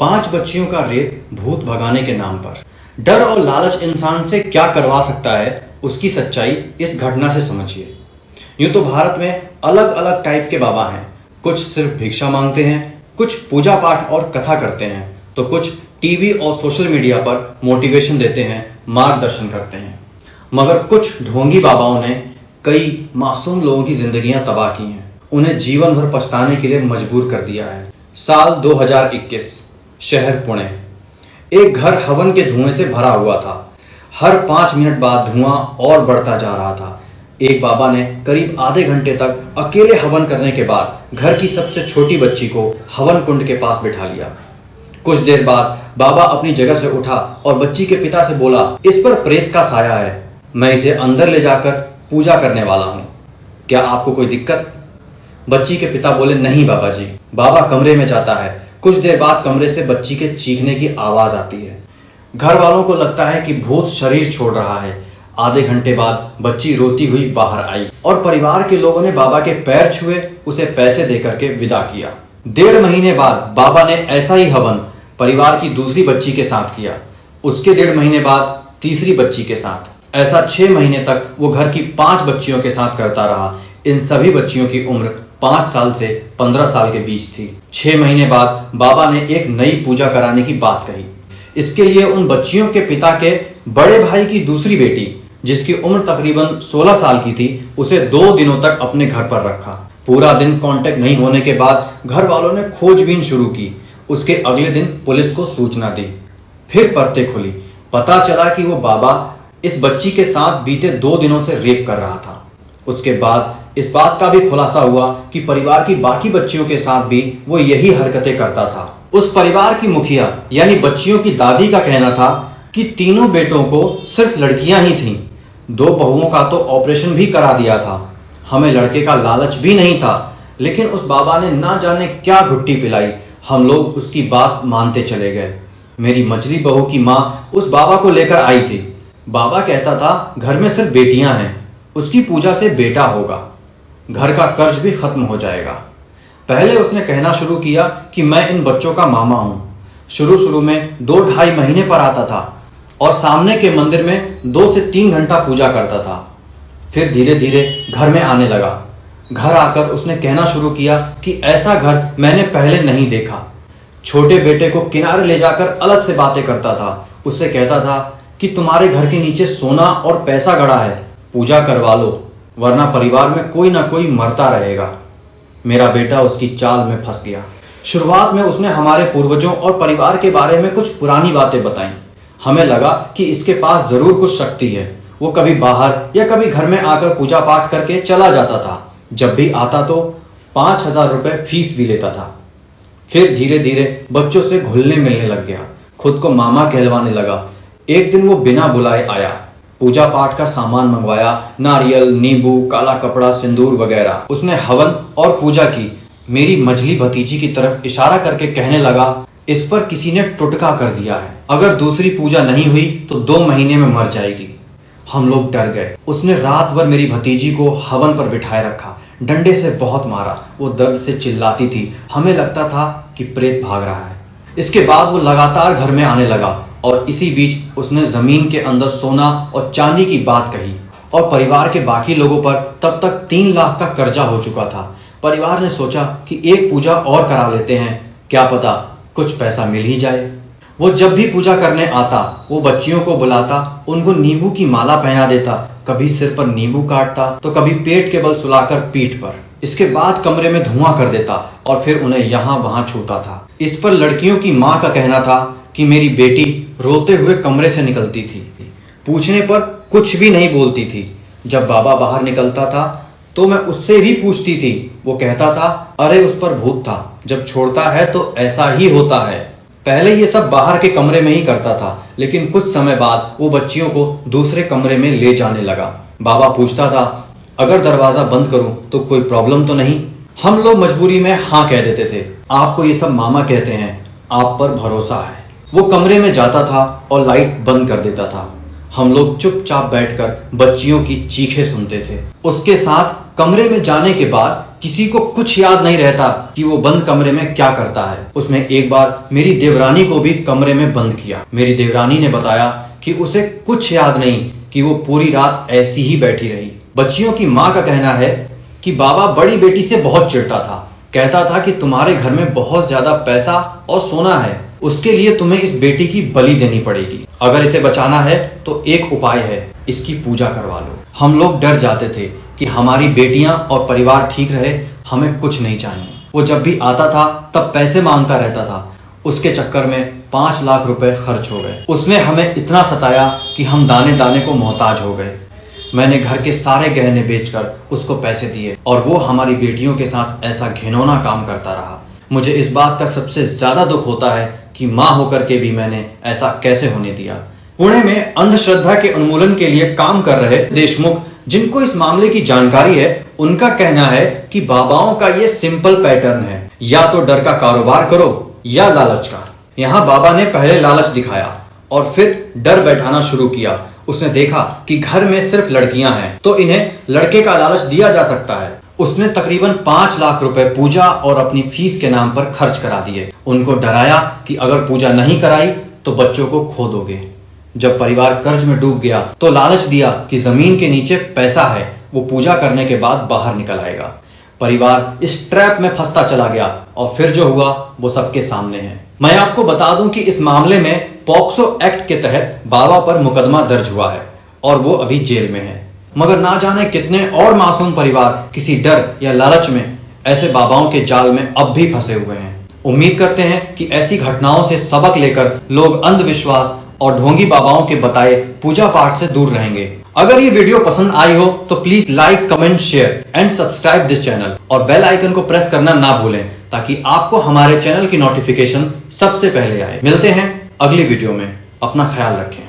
5 बच्चियों का रेप भूत भगाने के नाम पर। डर और लालच इंसान से क्या करवा सकता है, उसकी सच्चाई इस घटना से समझिए। यूं तो भारत में अलग अलग टाइप के बाबा हैं। कुछ सिर्फ भिक्षा मांगते हैं, कुछ पूजा पाठ और कथा करते हैं, तो कुछ टीवी और सोशल मीडिया पर मोटिवेशन देते हैं, मार्गदर्शन करते हैं। मगर कुछ ढोंगी बाबाओं ने कई मासूम लोगों की जिंदगियां तबाह की हैं, उन्हें जीवन भर पछताने के लिए मजबूर कर दिया है। साल 2021, शहर पुणे। एक घर हवन के धुएं से भरा हुआ था। हर 5 मिनट बाद धुआं और बढ़ता जा रहा था। एक बाबा ने करीब आधे घंटे तक अकेले हवन करने के बाद घर की सबसे छोटी बच्ची को हवन कुंड के पास बिठा लिया। कुछ देर बाद बाबा अपनी जगह से उठा और बच्ची के पिता से बोला, इस पर प्रेत का साया है, मैं इसे अंदर ले जाकर पूजा करने वाला हूं, क्या आपको कोई दिक्कत? बच्ची के पिता बोले, नहीं बाबा जी। बाबा कमरे में जाता है। कुछ देर बाद कमरे से बच्ची के चीखने की आवाज आती है। घर वालों को लगता है कि भूत शरीर छोड़ रहा है। आधे घंटे बाद बच्ची रोती हुई बाहर आई और परिवार के लोगों ने बाबा के पैर छुए, उसे पैसे देकर के विदा किया। 1.5 महीने बाद बाबा ने ऐसा ही हवन परिवार की दूसरी बच्ची के साथ किया। उसके 1.5 महीने बाद तीसरी बच्ची के साथ। ऐसा 6 महीने तक वो घर की 5 बच्चियों के साथ करता रहा। इन सभी बच्चियों की उम्र 5 साल से 15 साल के बीच थी। 6 महीने बाद बाबा ने एक नई पूजा कराने की बात कही। इसके लिए उन बच्चियों के पिता के बड़े भाई की दूसरी बेटी, जिसकी उम्र तकरीबन 16 साल की थी, उसे 2 दिनों तक अपने घर पर रखा। पूरा दिन कांटेक्ट नहीं होने के बाद घर वालों ने खोजबीन शुरू की। उसके अगले दिन पुलिस को सूचना दी। फिर परतें खुली। पता चला कि वो बाबा इस बच्ची के साथ बीते 2 दिनों से रेप कर रहा था। उसके बाद इस बात का भी खुलासा हुआ कि परिवार की बाकी बच्चियों के साथ भी वो यही हरकतें करता था। उस परिवार की मुखिया यानी बच्चियों की दादी का कहना था कि तीनों बेटों को सिर्फ लड़कियां ही थीं। 2 बहुओं का तो ऑपरेशन भी करा दिया था। हमें लड़के का लालच भी नहीं था, लेकिन उस बाबा ने ना जाने क्या घुट्टी पिलाई। हम लोग उसकी बात मानते चले गए। मेरी मछली बहू की मां उस बाबा को लेकर आई थी। बाबा कहता था घर में सिर्फ बेटियां हैं, उसकी पूजा से बेटा होगा, घर का कर्ज भी खत्म हो जाएगा। पहले उसने कहना शुरू किया कि मैं इन बच्चों का मामा हूं। शुरू में 2-2.5 महीने पर आता था और सामने के मंदिर में 2 से 3 घंटा पूजा करता था। फिर धीरे धीरे घर में आने लगा। घर आकर उसने कहना शुरू किया कि ऐसा घर मैंने पहले नहीं देखा। छोटे बेटे को किनारे ले जाकर अलग से बातें करता था। उससे कहता था कि तुम्हारे घर के नीचे सोना और पैसा गड़ा है, पूजा करवा लो, वरना परिवार में कोई ना कोई मरता रहेगा। मेरा बेटा उसकी चाल में फंस गया। शुरुआत में उसने हमारे पूर्वजों और परिवार के बारे में कुछ पुरानी बातें बताई। हमें लगा कि इसके पास जरूर कुछ शक्ति है। वो कभी बाहर या कभी घर में आकर पूजा पाठ करके चला जाता था। जब भी आता तो 5,000 रुपए फीस भी लेता था। फिर धीरे धीरे बच्चों से घुलने मिलने लग गया, खुद को मामा कहलवाने लगा। एक दिन वो बिना बुलाए आया, पूजा पाठ का सामान मंगवाया, नारियल, नींबू, काला कपड़ा, सिंदूर वगैरह। उसने हवन और पूजा की। मेरी मझली भतीजी की तरफ इशारा करके कहने लगा, इस पर किसी ने टुटका कर दिया है, अगर दूसरी पूजा नहीं हुई तो 2 महीने में मर जाएगी। हम लोग डर गए। उसने रात भर मेरी भतीजी को हवन पर बिठाए रखा, डंडे से बहुत मारा। वो दर्द से चिल्लाती थी। हमें लगता था कि प्रेत भाग रहा है। इसके बाद वो लगातार घर में आने लगा और इसी बीच उसने जमीन के अंदर सोना और चांदी की बात कही और परिवार के बाकी लोगों पर तब तक 3 लाख का कर्जा हो चुका था। परिवार ने सोचा कि एक पूजा और करा लेते हैं, क्या पता कुछ पैसा मिल ही जाए। वो जब भी पूजा करने आता, वो बच्चियों को बुलाता, उनको नींबू की माला पहना देता, कभी सिर पर नींबू काटता तो कभी पेट के बल सुलाकर पीठ पर। इसके बाद कमरे में धुआं कर देता और फिर उन्हें यहां वहां छूता था। इस पर लड़कियों की मां का कहना था कि मेरी बेटी रोते हुए कमरे से निकलती थी, पूछने पर कुछ भी नहीं बोलती थी। जब बाबा बाहर निकलता था तो मैं उससे भी पूछती थी। वो कहता था, अरे उस पर भूत था, जब छोड़ता है तो ऐसा ही होता है। पहले ये सब बाहर के कमरे में ही करता था, लेकिन कुछ समय बाद वो बच्चियों को दूसरे कमरे में ले जाने लगा। बाबा पूछता था, अगर दरवाजा बंद करूं तो कोई प्रॉब्लम तो नहीं? हम लोग मजबूरी में हाँ कह देते थे। आपको ये सब मामा कहते हैं, आप पर भरोसा है। वो कमरे में जाता था और लाइट बंद कर देता था। हम लोग चुपचाप बैठकर बच्चियों की चीखें सुनते थे। उसके साथ कमरे में जाने के बाद किसी को कुछ याद नहीं रहता कि वो बंद कमरे में क्या करता है। उसने एक बार मेरी देवरानी को भी कमरे में बंद किया। मेरी देवरानी ने बताया कि उसे कुछ याद नहीं कि वो पूरी रात ऐसी ही बैठी रही। बच्चियों की माँ का कहना है कि बाबा बड़ी बेटी से बहुत चिढ़ता था, कहता था कि तुम्हारे घर में बहुत ज्यादा पैसा और सोना है, उसके लिए तुम्हें इस बेटी की बलि देनी पड़ेगी। अगर इसे बचाना है तो एक उपाय है, इसकी पूजा करवा लो। हम लोग डर जाते थे कि हमारी बेटियां और परिवार ठीक रहे, हमें कुछ नहीं चाहिए। वो जब भी आता था तब पैसे मांगता रहता था। उसके चक्कर में 5 लाख रुपए खर्च हो गए। उसने हमें इतना सताया कि हम दाने दाने को मोहताज हो गए। मैंने घर के सारे गहने बेचकर उसको पैसे दिए और वो हमारी बेटियों के साथ ऐसा घिनौना काम करता रहा। मुझे इस बात का सबसे ज्यादा दुख होता है कि मां होकर के भी मैंने ऐसा कैसे होने दिया। पुणे में अंधश्रद्धा के उन्मूलन के लिए काम कर रहे देशमुख, जिनको इस मामले की जानकारी है, उनका कहना है कि बाबाओं का ये सिंपल पैटर्न है, या तो डर का कारोबार करो या लालच का। यहां बाबा ने पहले लालच दिखाया और फिर डर बैठाना शुरू किया। उसने देखा कि घर में सिर्फ लड़कियां हैं तो इन्हें लड़के का लालच दिया जा सकता है। उसने तकरीबन 5 लाख रुपए पूजा और अपनी फीस के नाम पर खर्च करा दिए। उनको डराया कि अगर पूजा नहीं कराई तो बच्चों को खो दोगे। जब परिवार कर्ज में डूब गया तो लालच दिया कि जमीन के नीचे पैसा है, वो पूजा करने के बाद बाहर निकल आएगा। परिवार इस ट्रैप में फंसता चला गया और फिर जो हुआ वो सबके सामने है। मैं आपको बता दूं कि इस मामले में पॉक्सो एक्ट के तहत बाबा पर मुकदमा दर्ज हुआ है और वो अभी जेल में है। मगर ना जाने कितने और मासूम परिवार किसी डर या लालच में ऐसे बाबाओं के जाल में अब भी फंसे हुए हैं। उम्मीद करते हैं कि ऐसी घटनाओं से सबक लेकर लोग अंधविश्वास और ढोंगी बाबाओं के बताए पूजा पाठ से दूर रहेंगे। अगर ये वीडियो पसंद आई हो तो please like, comment, share and subscribe this channel और बेल आइकन को प्रेस करना ना भूलें ताकि आपको हमारे चैनल की नोटिफिकेशन सबसे पहले आए। मिलते हैं अगली वीडियो में। अपना ख्याल रखें।